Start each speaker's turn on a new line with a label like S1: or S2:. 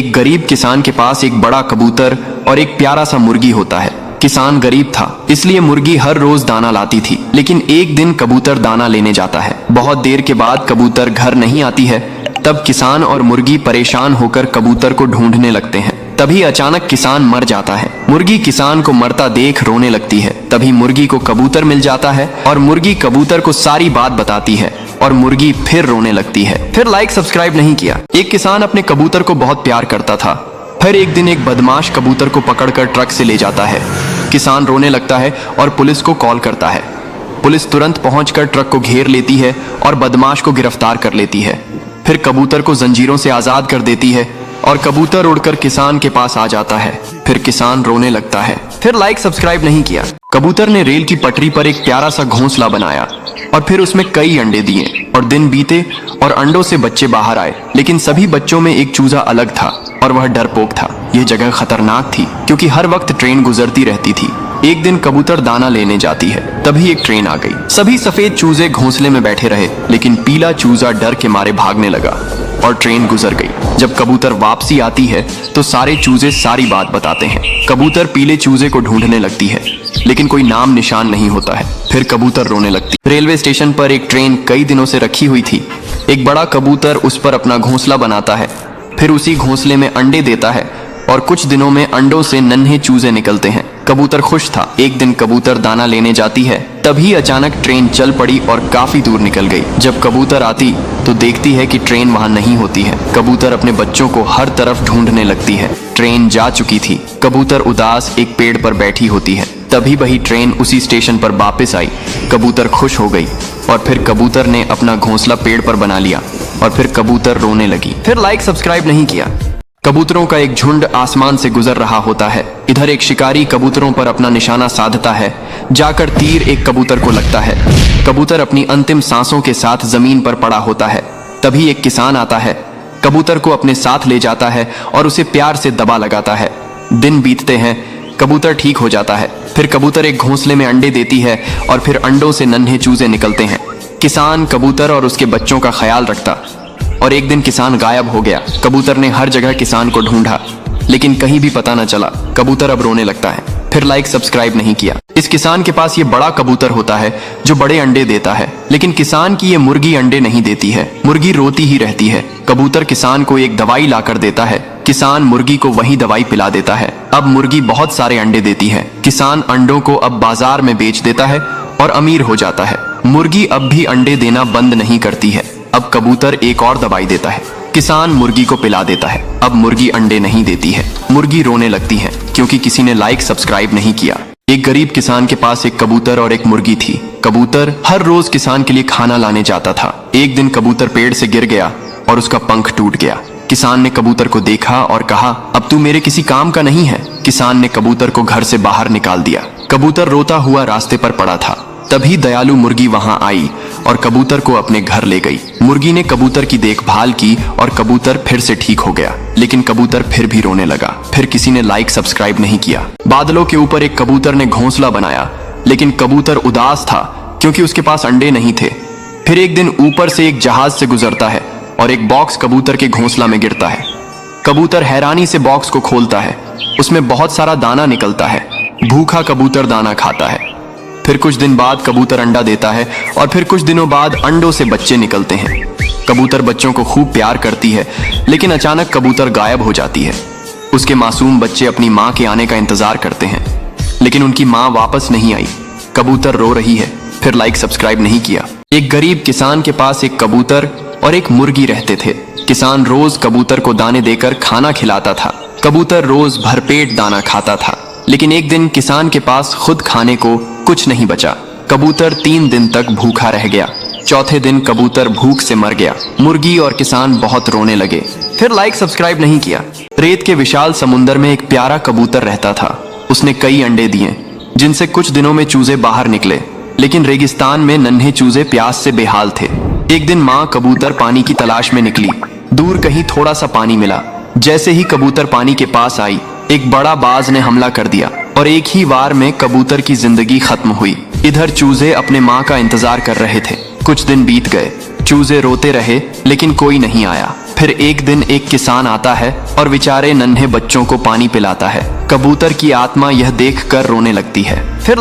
S1: एक गरीब किसान के पास एक बड़ा कबूतर और एक प्यारा सा मुर्गी होता है। किसान गरीब था, इसलिए मुर्गी हर रोज दाना लाती थी, लेकिन एक दिन कबूतर दाना लेने जाता है। बहुत देर के बाद कबूतर घर नहीं आती है। तब किसान और मुर्गी परेशान होकर कबूतर को ढूंढने लगते हैं। तभी अचानक किसान मर जाता है। मुर्गी किसान को मरता देख रोने लगती है। तभी मुर्गी को कबूतर मिल जाता है और मुर्गी कबूतर को सारी बात बताती है और मुर्गी फिर रोने लगती है। फिर लाइक सब्सक्राइब नहीं किया। एक किसान अपने कबूतर को बहुत प्यार करता था। फिर एक दिन एक बदमाश कबूतर को पकड़कर ट्रक से ले जाता है। किसान रोने लगता है और पुलिस को कॉल करता है। पुलिस तुरंत पहुंचकर ट्रक को घेर लेती है और बदमाश को गिरफ्तार कर लेती है। फिर कबूतर को जंजीरों से आजाद कर देती है और कबूतर उड़कर किसान के पास आ जाता है। फिर किसान रोने लगता है। फिर लाइक सब्सक्राइब नहीं किया। कबूतर ने रेल की पटरी पर एक प्यारा सा घोंसला बनाया और फिर उसमें कई अंडे दिए और दिन बीते और अंडों से बच्चे बाहर आए, लेकिन सभी बच्चों में एक चूजा अलग था और वह डरपोक था। यह जगह खतरनाक थी क्योंकि हर वक्त ट्रेन गुजरती रहती थी। एक दिन कबूतर दाना लेने जाती है, तभी एक ट्रेन आ गई। सभी सफेद चूजे घोंसले में बैठे रहे, लेकिन पीला चूजा डर के मारे भागने लगा और ट्रेन गुजर गई। जब कबूतर वापसी आती है तो सारे चूजे सारी बात बताते हैं। कबूतर पीले चूजे को ढूंढने लगती है, लेकिन कोई नाम निशान नहीं होता है। फिर कबूतर रोने लगती। रेलवे स्टेशन पर एक ट्रेन कई दिनों से रखी हुई थी। एक बड़ा कबूतर उस पर अपना घोंसला बनाता है, फिर उसी घोंसले में अंडे देता है और कुछ दिनों में अंडों से नन्हे चूजे निकलते हैं। कबूतर खुश था। एक दिन कबूतर दाना लेने जाती है, तभी अचानक ट्रेन चल पड़ी और काफी दूर निकल गई। जब कबूतर आती तो देखती है कि ट्रेन वहां नहीं होती है। कबूतर अपने बच्चों को हर तरफ ढूंढने लगती है। ट्रेन जा चुकी थी। कबूतर उदास एक पेड़ पर बैठी होती है। तभी वही ट्रेन उसी स्टेशन पर वापस आई। कबूतर खुश हो गई और फिर कबूतर ने अपना घोंसला पेड़ पर बना लिया और फिर कबूतर रोने लगी। फिर लाइक सब्सक्राइब नहीं किया। कबूतरों का एक झुंड आसमान से गुजर रहा होता है। इधर एक शिकारी कबूतरों पर अपना निशाना साधता है। जाकर तीर एक कबूतर को लगता है। कबूतर अपनी अंतिम सांसों के साथ जमीन पर पड़ा होता है। तभी एक किसान आता है, कबूतर को अपने साथ ले जाता है और उसे प्यार से दबा लगाता है। दिन बीतते हैं, कबूतर ठीक हो जाता है। फिर कबूतर एक घोंसले में अंडे देती है और फिर अंडों से नन्हे चूजे निकलते हैं। किसान कबूतर और उसके बच्चों का ख्याल रखता और एक दिन किसान गायब हो गया। कबूतर ने हर जगह किसान को ढूंढा, लेकिन कहीं भी पता न चला। कबूतर अब रोने लगता है। फिर लाइक सब्सक्राइब नहीं किया। इस किसान के पास ये बड़ा कबूतर होता है जो बड़े अंडे देता है, लेकिन किसान की ये मुर्गी अंडे नहीं देती है। मुर्गी रोती ही रहती है। कबूतर किसान को एक दवाई लाकर देता है। किसान मुर्गी को वही दवाई पिला देता है। अब मुर्गी बहुत सारे अंडे देती है। किसान अंडों को अब बाजार में बेच देता है और अमीर हो जाता है। मुर्गी अब भी अंडे देना बंद नहीं करती है। अब कबूतर एक और दवाई देता है। किसान मुर्गी को पिला देता है। अब मुर्गी अंडे नहीं देती है। मुर्गी रोने लगती है क्योंकि किसी ने लाइक सब्सक्राइब नहीं किया। एक गरीब किसान के पास एक कबूतर और एक मुर्गी थी। कबूतर हर रोज किसान के लिए खाना लाने जाता था। एक दिन कबूतर पेड़ से गिर गया और उसका पंख टूट गया। किसान ने कबूतर को देखा और कहा, अब तू मेरे किसी काम का नहीं है। किसान ने कबूतर को घर से बाहर निकाल दिया। कबूतर रोता हुआ रास्ते पर पड़ा था। तभी दयालु मुर्गी वहां आई और कबूतर को अपने घर ले गई। मुर्गी ने कबूतर की देखभाल की और कबूतर फिर से ठीक हो गया, लेकिन कबूतर फिर भी रोने लगा। फिर किसी ने लाइक सब्सक्राइब नहीं किया। बादलों के ऊपर एक कबूतर ने घोंसला बनाया, लेकिन कबूतर उदास था क्योंकि उसके पास अंडे नहीं थे। फिर एक दिन ऊपर से एक जहाज से गुजरता है और एक बॉक्स कबूतर के घोंसला में गिरता है। कबूतर हैरानी से बॉक्स को खोलता है। उसमें बहुत सारा दाना निकलता है। भूखा कबूतर दाना खाता है। फिर कुछ दिन बाद कबूतर अंडा देता है और फिर कुछ दिनों बाद अंडों से बच्चे निकलते हैं। कबूतर बच्चों को खूब प्यार करती है, लेकिन अचानक कबूतर गायब हो जाती है। उसके मासूम बच्चे अपनी माँ के आने का इंतजार करते हैं, लेकिन उनकी माँ वापस नहीं आई। कबूतर रो रही है। फिर लाइक सब्सक्राइब नहीं किया। एक गरीब किसान के पास एक कबूतर और एक मुर्गी रहते थे। किसान रोज कबूतर को दाने देकर खाना खिलाता था। कबूतर रोज भरपेट दाना खाता था, लेकिन एक दिन किसान के पास खुद खाने को कुछ नहीं बचा। कबूतर 3 दिन तक भूखा रह गया। चौथे दिन कबूतर भूख से मर गया। मुर्गी और किसान बहुत रोने लगे। फिर लाइक सब्सक्राइब नहीं किया। रेत के विशाल समुद्र में एक प्यारा कबूतर रहता था। उसने कई अंडे दिए, जिनसे कुछ दिनों में चूजे बाहर निकले, लेकिन रेगिस्तान में नन्हे चूजे प्यास से बेहाल थे। एक दिन माँ कबूतर पानी की तलाश में निकली। दूर कहीं थोड़ा सा पानी मिला। जैसे ही कबूतर पानी के पास आई, एक बड़ा बाज ने हमला कर दिया और एक ही वार में कबूतर की जिंदगी खत्म हुई। इधर चूजे अपने माँ का इंतजार कर रहे थे। कुछ दिन बीत गए। चूजे रोते रहे, लेकिन कोई नहीं आया। फिर एक दिन एक किसान आता है और बेचारे नन्हे बच्चों को पानी पिलाता है। कबूतर की आत्मा यह देखकर रोने लगती है। फिर